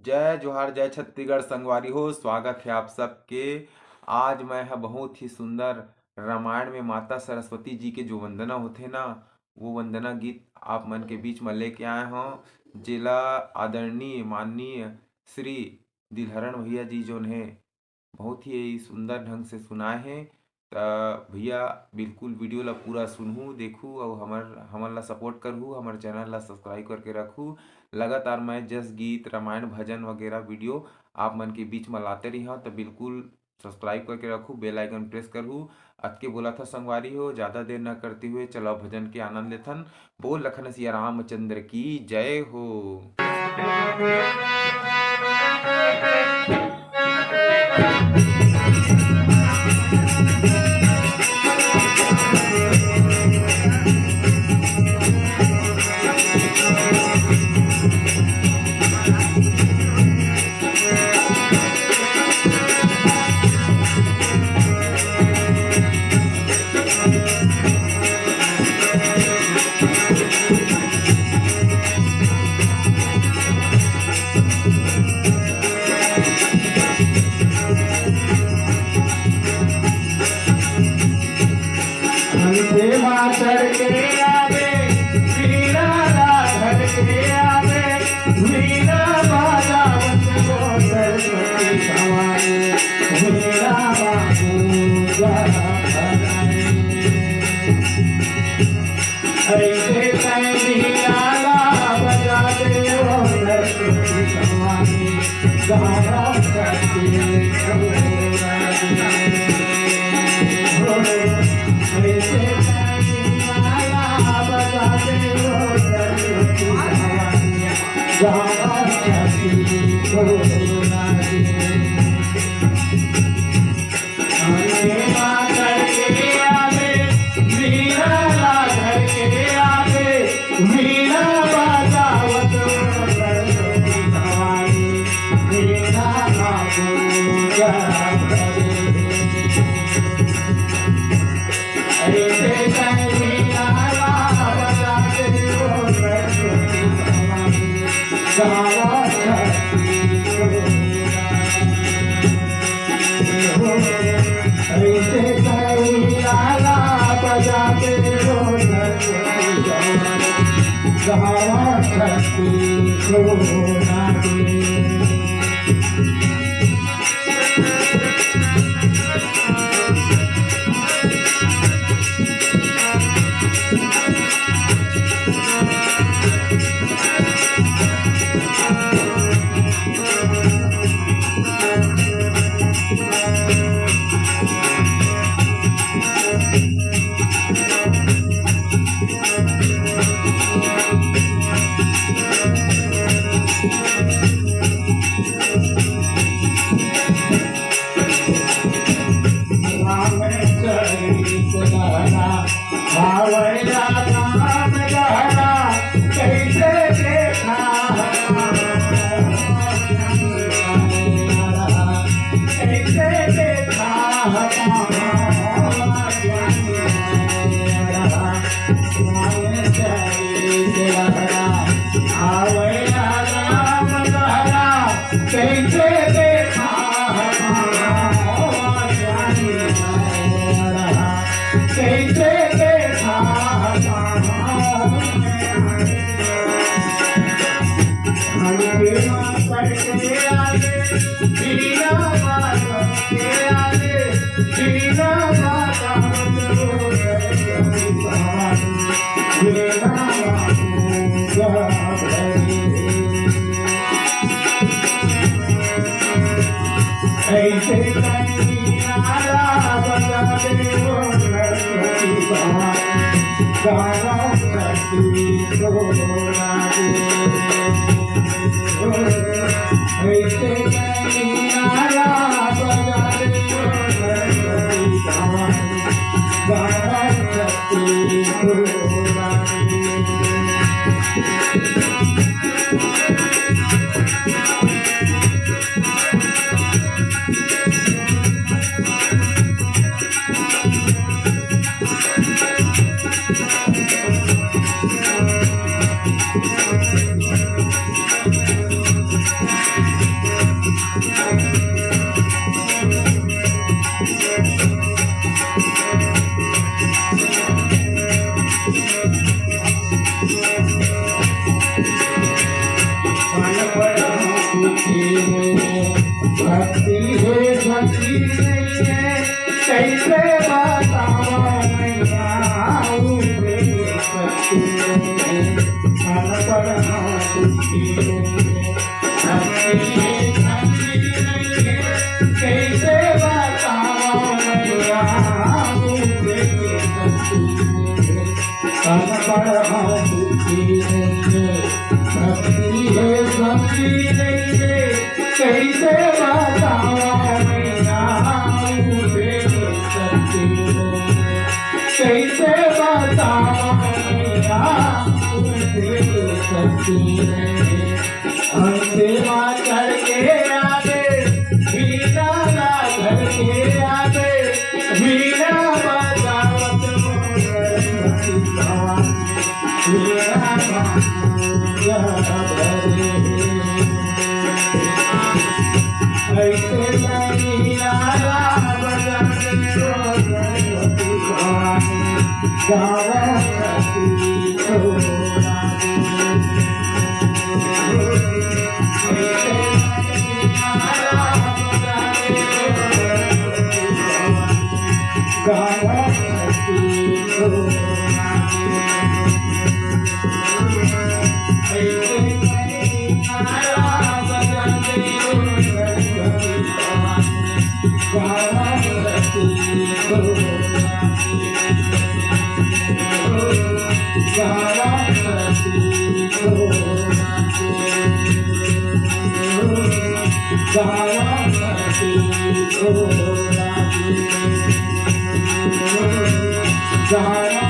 जय जोहार जय छत्तीसगढ़ संगवारी हो। स्वागत है आप सबके। आज मैं बहुत ही सुंदर रामायण में माता सरस्वती जी के जो वंदना होते ना, वो वंदना गीत आप मन के बीच में लेके आए हों। जिला आदरणीय माननीय श्री दिलहरण भैया जी जो है बहुत ही सुंदर ढंग से सुनाए हैं। तो भैया बिल्कुल वीडियो ला पूरा सुनहूँ देखूँ और हमर ला सपोर्ट करहूँ, हमारे चैनल ला सब्सक्राइब करके रखूँ। लगातार मैं जस गीत रामायण भजन वगैरह वीडियो आप मन के बीच में लाते रही हूँ, तो बिल्कुल सब्सक्राइब करके रखूँ, बेल आइकन प्रेस करूँ। अतके बोला था संगवारी हो, ज़्यादा देर न करते हुए चलो भजन के आनंद लेथन। बोल लखन सिया रामचंद्र की जय हो। चढ़ के आवे वीरा राधर के आवे वीरा बाजावत को सरस्वती भवानी वीरा बाबू ऐसे कैदियाला बजा दे ओ सरस्वती भवानी गाना करती दुखी है भक्ति है भक्ति नहीं है कैसे बतावा मैया भक्ति है मन पर दुखी है भक्ति है भक्ति नहीं है कैसे बतावा मैया मन पर दुखी है भक्ति है भक्ति नहीं है कैसे बतावा मैया कैसे बतावा मैया अंतिमा करके आगे वीणा ना घर के आगे वीणा बजावत ऐसे नहीं आला God